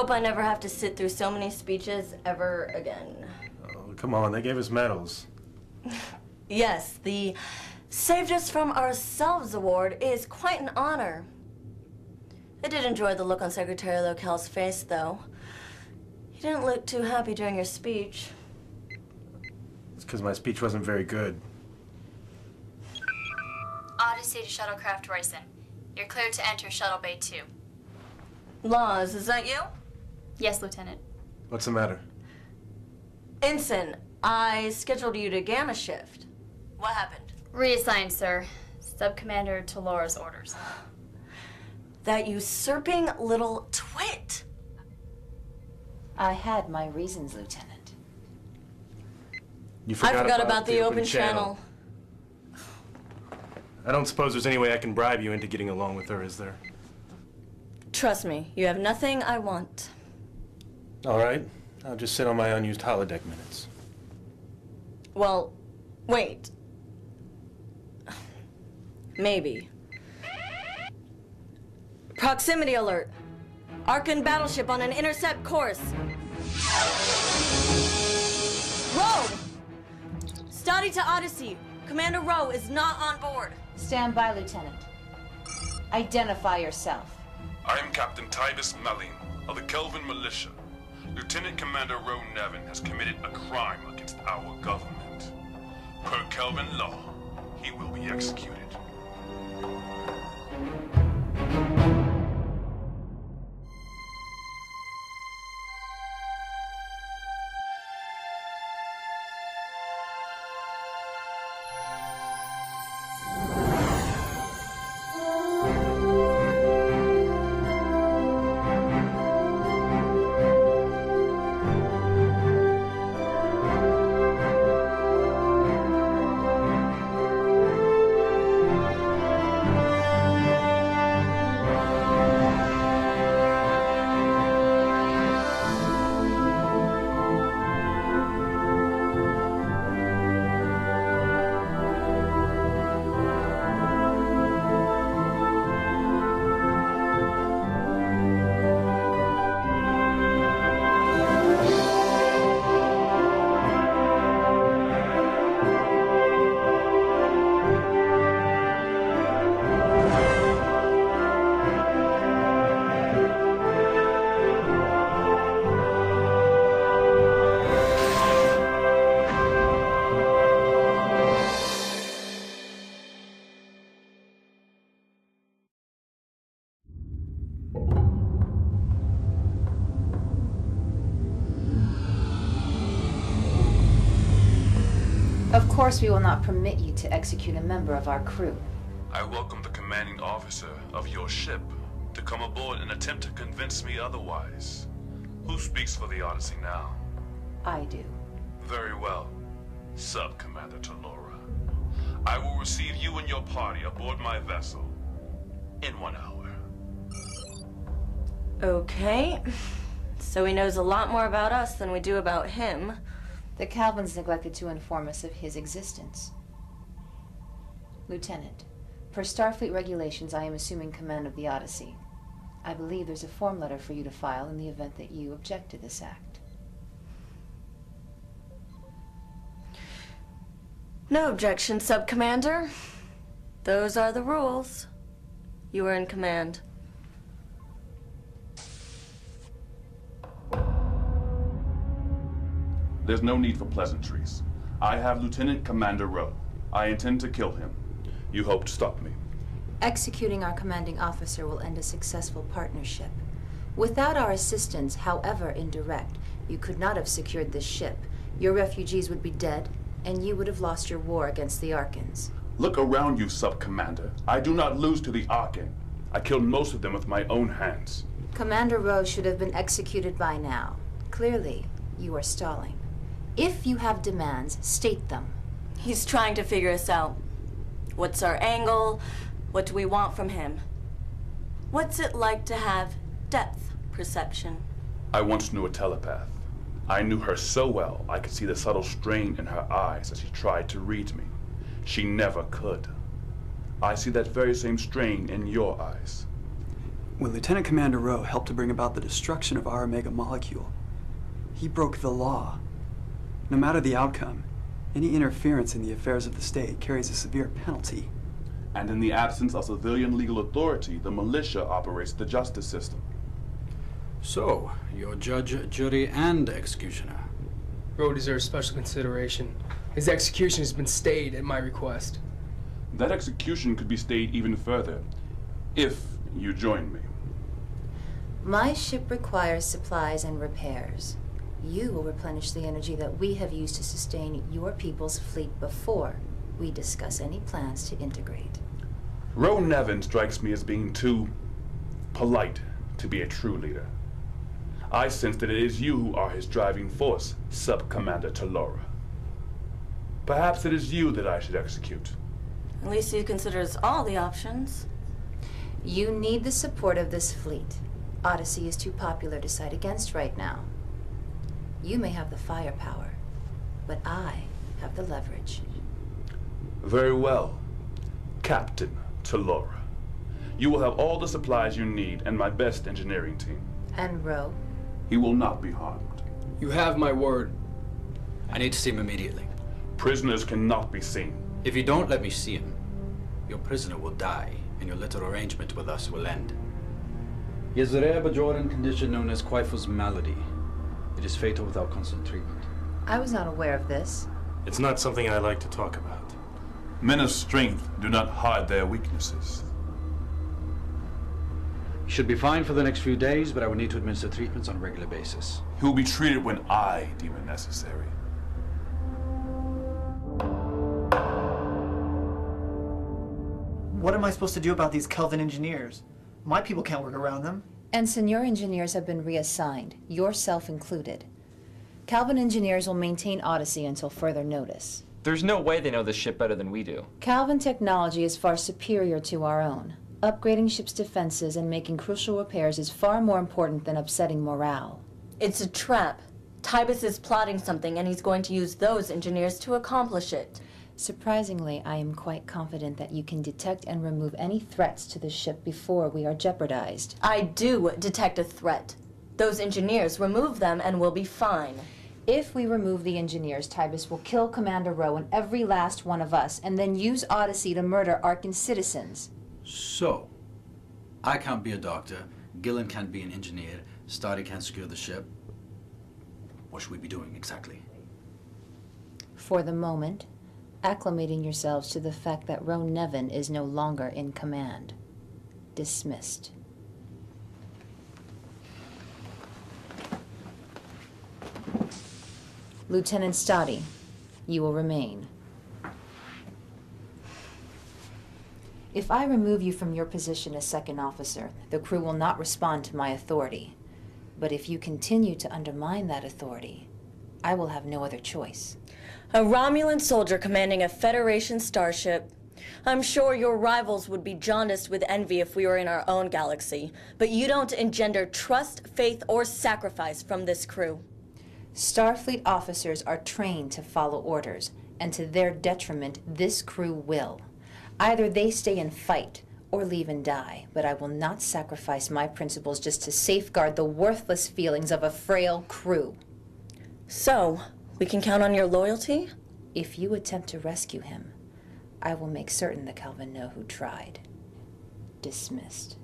hope I never have to sit through so many speeches ever again. Oh, come on, they gave us medals. Yes, the Saved Us From Ourselves award is quite an honor. I did enjoy the look on Secretary Locale's face, though. He didn't look too happy during your speech. It's because my speech wasn't very good. Odyssey to Shuttlecraft Royson. You're cleared to enter Shuttle Bay 2. Laws, is that you? Yes, Lieutenant. What's the matter? Ensign, I scheduled you to Gamma shift. What happened? Reassigned, sir. Subcommander to Laura's orders. That usurping little twit. I had my reasons, Lieutenant. You I forgot about the open channel. I don't suppose there's any way I can bribe you into getting along with her, is there? Trust me, you have nothing I want. All right. I'll just sit on my unused holodeck minutes. Well, wait. Maybe. Proximity alert. Arkan battleship on an intercept course. Row! Study to Odyssey. Commander Rowe is not on board. Stand by, Lieutenant. Identify yourself. I am Captain Tibus Malin of the Kelvin Militia. Lieutenant Commander Rowe Nevin has committed a crime against our government. Per Kelvin law, he will be executed. Of course, we will not permit you to execute a member of our crew. I welcome the commanding officer of your ship to come aboard and attempt to convince me otherwise. Who speaks for the Odyssey now? I do. Very well, Sub-Commander Talora. I will receive you and your party aboard my vessel in 1 hour. Okay. So he knows a lot more about us than we do about him. The Calvins neglected to inform us of his existence. Lieutenant, per Starfleet regulations, I am assuming command of the Odyssey. I believe there's a form letter for you to file in the event that you object to this act. No objection, Sub-Commander. Those are the rules. You are in command. There's no need for pleasantries. I have Lieutenant Commander Rowe. I intend to kill him. You hope to stop me. Executing our commanding officer will end a successful partnership. Without our assistance, however indirect, you could not have secured this ship. Your refugees would be dead, and you would have lost your war against the Arkans. Look around you, Sub-Commander. I do not lose to the Arkan. I killed most of them with my own hands. Commander Rowe should have been executed by now. Clearly, you are stalling. If you have demands, state them. He's trying to figure us out. What's our angle? What do we want from him? What's it like to have depth perception? I once knew a telepath. I knew her so well I could see the subtle strain in her eyes as she tried to read me. She never could. I see that very same strain in your eyes. When Lieutenant Commander Rowe helped to bring about the destruction of our Omega molecule, he broke the law. No matter the outcome, any interference in the affairs of the state carries a severe penalty. And in the absence of civilian legal authority, the militia operates the justice system. So, you're judge, jury, and executioner. Rowe deserves special consideration. His execution has been stayed at my request. That execution could be stayed even further, if you join me. My ship requires supplies and repairs. You will replenish the energy that we have used to sustain your people's fleet before we discuss any plans to integrate. Roe Nevin strikes me as being too polite to be a true leader. I sense that it is you who are his driving force, Sub-Commander Talora. Perhaps it is you that I should execute. At least he considers all the options. You need the support of this fleet. Odyssey is too popular to side against right now. You may have the firepower, but I have the leverage. Very well, Captain Talora. You will have all the supplies you need and my best engineering team. And Rowe? He will not be harmed. You have my word. I need to see him immediately. Prisoners cannot be seen. If you don't let me see him, your prisoner will die, and your little arrangement with us will end. He has a rare Bajoran condition known as Quaifu's malady. It is fatal without constant treatment. I was not aware of this. It's not something I like to talk about. Men of strength do not hide their weaknesses. He should be fine for the next few days, but I will need to administer treatments on a regular basis. He will be treated when I deem it necessary. What am I supposed to do about these Kelvin engineers? My people can't work around them. Ensign, your engineers have been reassigned, yourself included. Calvin engineers will maintain Odyssey until further notice. There's no way they know this ship better than we do. Calvin technology is far superior to our own. Upgrading ships' defenses and making crucial repairs is far more important than upsetting morale. It's a trap. Tybus is plotting something, and he's going to use those engineers to accomplish it. Surprisingly, I am quite confident that you can detect and remove any threats to the ship before we are jeopardized. I do detect a threat. Those engineers, remove them and we'll be fine. If we remove the engineers, Tybus will kill Commander Rowe and every last one of us, and then use Odyssey to murder Arkan citizens. So, I can't be a doctor, Gillen can't be an engineer, Starry can't secure the ship. What should we be doing exactly? For the moment, acclimating yourselves to the fact that Roe Nevin is no longer in command. Dismissed. Lieutenant Stoddy, you will remain. If I remove you from your position as second officer, the crew will not respond to my authority. But if you continue to undermine that authority, I will have no other choice. A Romulan soldier commanding a Federation starship. I'm sure your rivals would be jaundiced with envy if we were in our own galaxy, but you don't engender trust, faith, or sacrifice from this crew. Starfleet officers are trained to follow orders, and to their detriment, this crew will. Either they stay and fight, or leave and die, but I will not sacrifice my principles just to safeguard the worthless feelings of a frail crew. So, we can count on your loyalty? If you attempt to rescue him, I will make certain the Kelvin know who tried. Dismissed.